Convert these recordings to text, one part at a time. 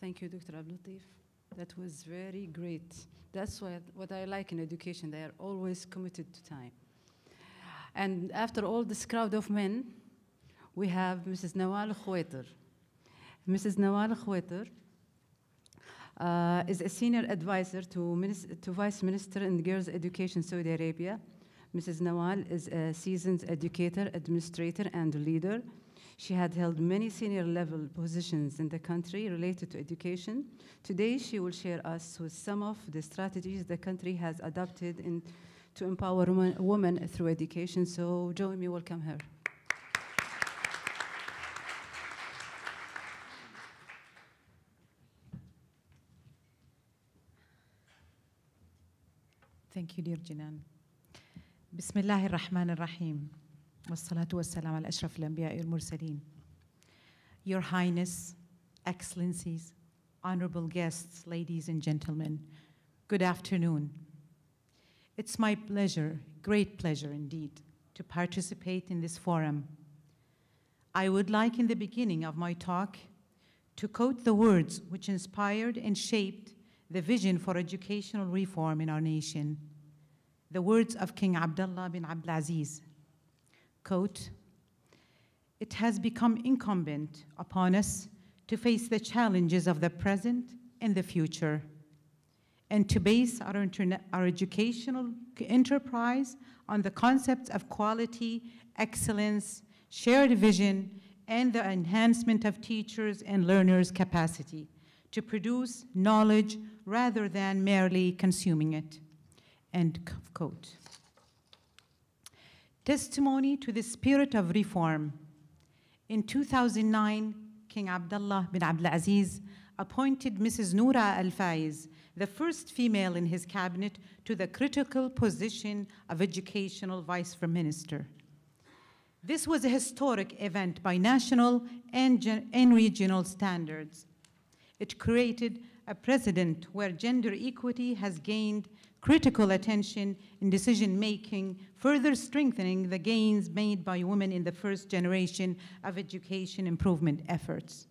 Thank you, Dr. Abdulatif. That was very great. That's what I like in education. They are always committed to time. And after all this crowd of men, we have Mrs. Nawal Khwaiter. Mrs. Nawal Khwaiter is a senior advisor to Vice Minister in Girls Education, Saudi Arabia. Mrs. Nawal is a seasoned educator, administrator, and leader. She had held many senior level positions in the country related to education. Today, she will share us with some of the strategies the country has adopted to empower women through education. So join me, welcome her. Thank you, dear Jinan. Bismillah ar-Rahman ar-Rahim. Wassalatu wassalam ala ashraf al-anbiya al-mursaleen. Your Highness, Excellencies, honorable guests, ladies and gentlemen, good afternoon. It's my pleasure, great pleasure indeed, to participate in this forum. I would like in the beginning of my talk to quote the words which inspired and shaped the vision for educational reform in our nation, the words of King Abdullah bin Abdulaziz. Quote, "It has become incumbent upon us to face the challenges of the present and the future, and to base our educational enterprise on the concepts of quality, excellence, shared vision, and the enhancement of teachers' and learners' capacity to produce knowledge rather than merely consuming it." End of quote. Testimony to the spirit of reform. In 2009, King Abdullah bin Abdulaziz appointed Mrs. Noura Al-Faiz, the first female in his cabinet, to the critical position of educational vice minister. This was a historic event by national and regional standards. It created a precedent where gender equity has gained critical attention in decision-making, further strengthening the gains made by women in the first generation of education improvement efforts.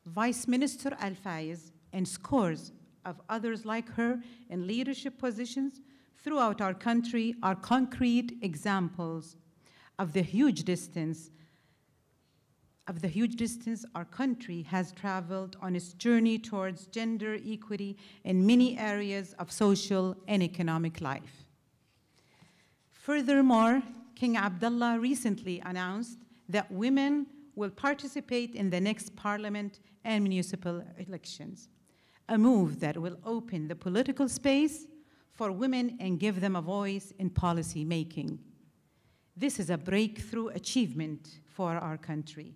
Vice Minister Al-Faiz and scores of others like her in leadership positions throughout our country are concrete examples of the huge distance our country has traveled on its journey towards gender equity in many areas of social and economic life. Furthermore, King Abdullah recently announced that women will participate in the next parliament and municipal elections, a move that will open the political space for women and give them a voice in policy making. This is a breakthrough achievement for our country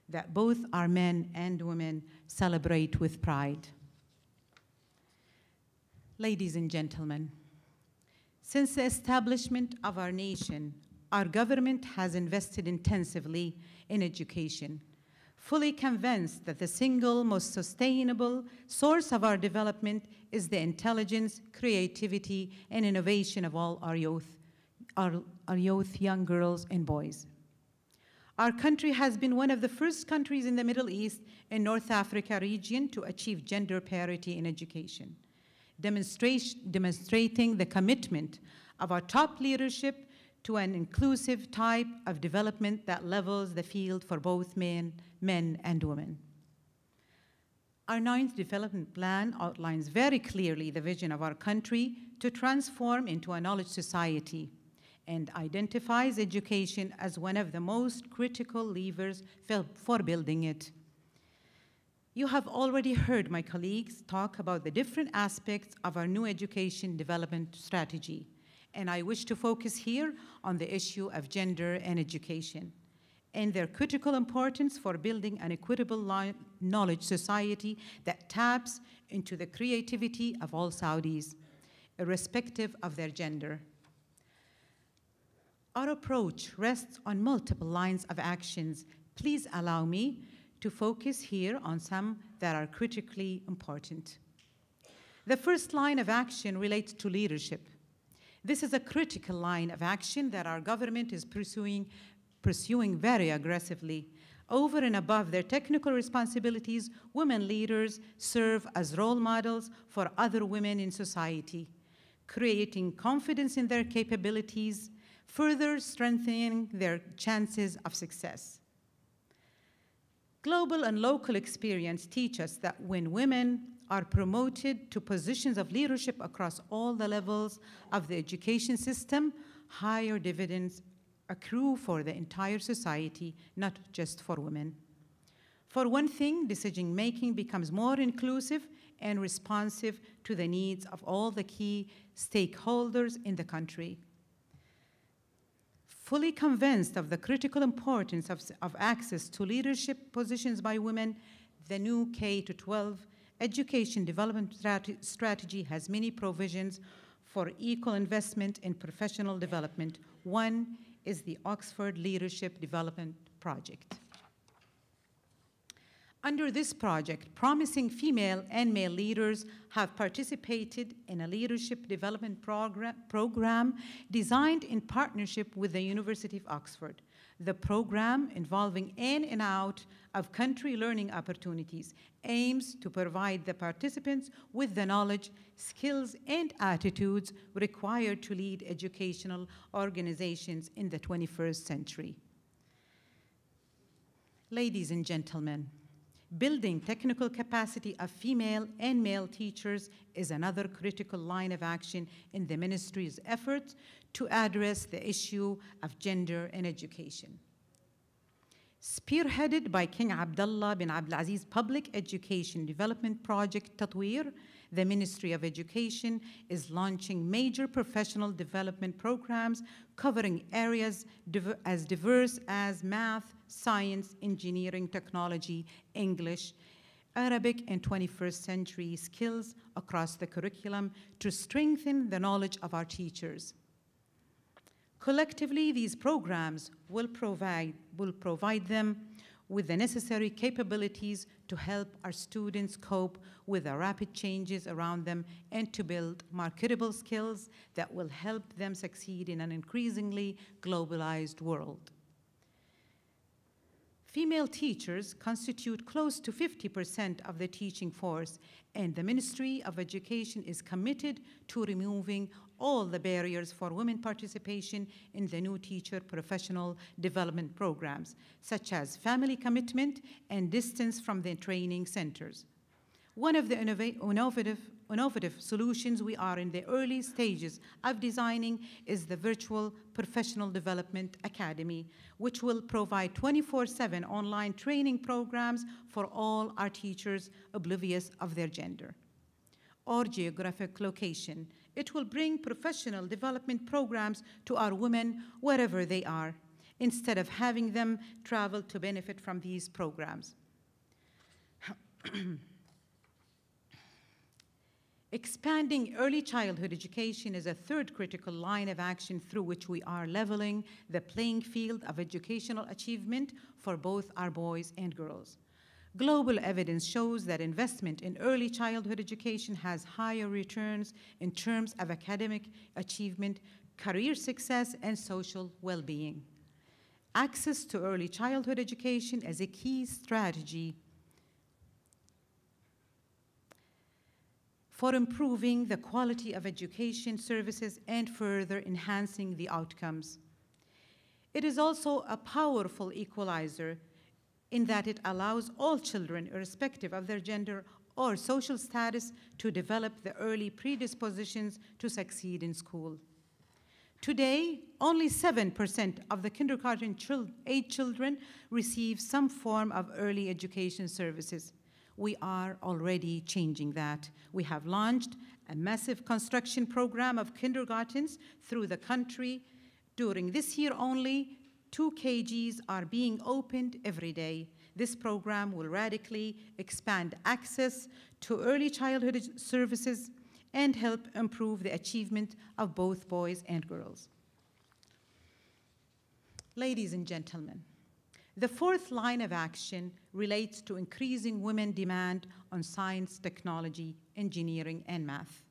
that both our men and women celebrate with pride. Ladies and gentlemen, since the establishment of our nation, our government has invested intensively in education, fully convinced that the single most sustainable source of our development is the intelligence, creativity, and innovation of all our youth, young girls and boys. Our country has been one of the first countries in the Middle East and North Africa region to achieve gender parity in education, demonstrating the commitment of our top leadership to an inclusive type of development that levels the field for both men and women. Our 9th development plan outlines very clearly the vision of our country to transform into a knowledge society, and identifies education as one of the most critical levers for building it. You have already heard my colleagues talk about the different aspects of our new education development strategy, and I wish to focus here on the issue of gender and education, and their critical importance for building an equitable knowledge society that taps into the creativity of all Saudis, irrespective of their gender. Our approach rests on multiple lines of actions. Please allow me to focus here on some that are critically important. The first line of action relates to leadership. This is a critical line of action that our government is pursuing very aggressively Over and above their technical responsibilities, women leaders serve as role models for other women in society, creating confidence in their capabilities, further strengthening their chances of success. Global and local experience teach us that when women are promoted to positions of leadership across all the levels of the education system, higher dividends accrue for the entire society, not just for women. For one thing, decision-making becomes more inclusive and responsive to the needs of all the key stakeholders in the country. Fully convinced of the critical importance of access to leadership positions by women, the new K-12 education development strategy has many provisions for equal investment in professional development. One is the Oxford Leadership Development Project. Under this project, promising female and male leaders have participated in a leadership development program designed in partnership with the University of Oxford. The program, involving in and out of country learning opportunities, aims to provide the participants with the knowledge, skills, and attitudes required to lead educational organizations in the 21st century. Ladies and gentlemen, building technical capacity of female and male teachers is another critical line of action in the ministry's efforts to address the issue of gender in education. Spearheaded by King Abdullah bin Abdulaziz Public Education Development Project Tatweer, the Ministry of Education is launching major professional development programs covering areas as diverse as math, science, engineering, technology, English, Arabic, and 21st century skills across the curriculum to strengthen the knowledge of our teachers. Collectively, these programs will provide them with the necessary capabilities to help our students cope with the rapid changes around them and to build marketable skills that will help them succeed in an increasingly globalized world. Female teachers constitute close to 50% of the teaching force, and the Ministry of Education is committed to removing all the barriers for women participation in the new teacher professional development programs, such as family commitment and distance from the training centers. One of the innovative solutions we are in the early stages of designing is the Virtual Professional Development Academy, which will provide 24/7 online training programs for all our teachers oblivious of their gender or geographic location. It will bring professional development programs to our women wherever they are, instead of having them travel to benefit from these programs. Expanding early childhood education is a third critical line of action through which we are leveling the playing field of educational achievement for both our boys and girls. Global evidence shows that investment in early childhood education has higher returns in terms of academic achievement, career success, and social well-being. Access to early childhood education is a key strategy for improving the quality of education services and further enhancing the outcomes. It is also a powerful equalizer in that it allows all children, irrespective of their gender or social status, to develop the early predispositions to succeed in school. Today, only 7% of the kindergarten-age children receive some form of early education services. We are already changing that. We have launched a massive construction program of kindergartens through the country. During this year only, 2 KGs are being opened every day. This program will radically expand access to early childhood services and help improve the achievement of both boys and girls. Ladies and gentlemen, the fourth line of action relates to increasing women demand on science, technology, engineering, and math.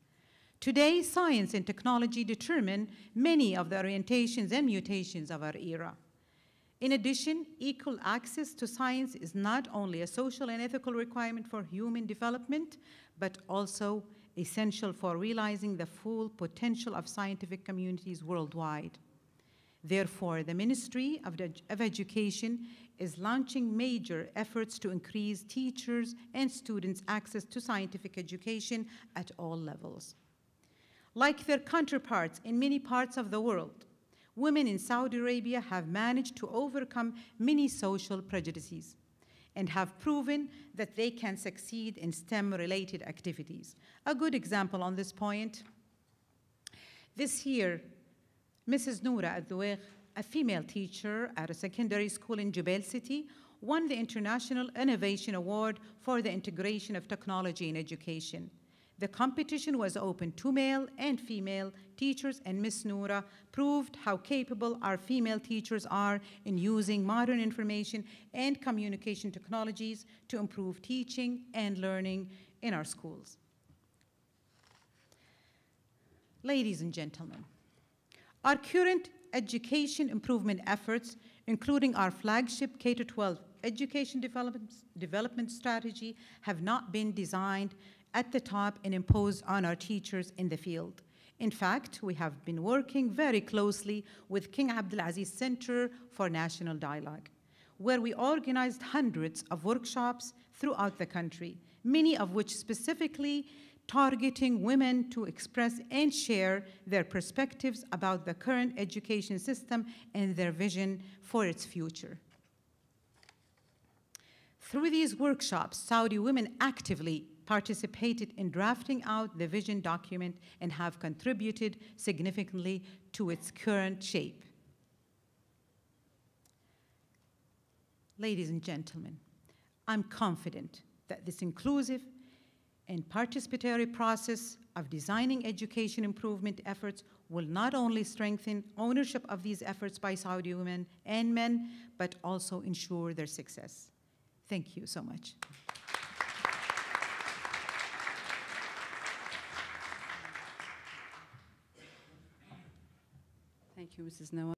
Today, science and technology determine many of the orientations and mutations of our era. In addition, equal access to science is not only a social and ethical requirement for human development, but also essential for realizing the full potential of scientific communities worldwide. Therefore, the Ministry of Education is launching major efforts to increase teachers' and students' access to scientific education at all levels. Like their counterparts in many parts of the world, women in Saudi Arabia have managed to overcome many social prejudices and have proven that they can succeed in STEM-related activities. A good example on this point, this year, Mrs. Noura Al-Dweigh, a female teacher at a secondary school in Jubail City, won the International Innovation Award for the integration of technology in education. The competition was open to male and female teachers, and Ms. Noura proved how capable our female teachers are in using modern information and communication technologies to improve teaching and learning in our schools. Ladies and gentlemen, our current education improvement efforts, including our flagship K-12 education development strategy, have not been designed at the top and imposed on our teachers in the field. In fact, we have been working very closely with King Abdulaziz Center for National Dialogue, where we organized hundreds of workshops throughout the country, many of which specifically targeting women to express and share their perspectives about the current education system and their vision for its future. Through these workshops, Saudi women actively participated in drafting out the vision document and have contributed significantly to its current shape. Ladies and gentlemen, I'm confident that this inclusive and participatory process of designing education improvement efforts will not only strengthen ownership of these efforts by Saudi women and men, but also ensure their success. Thank you so much. Thank you, Mrs. Nawal.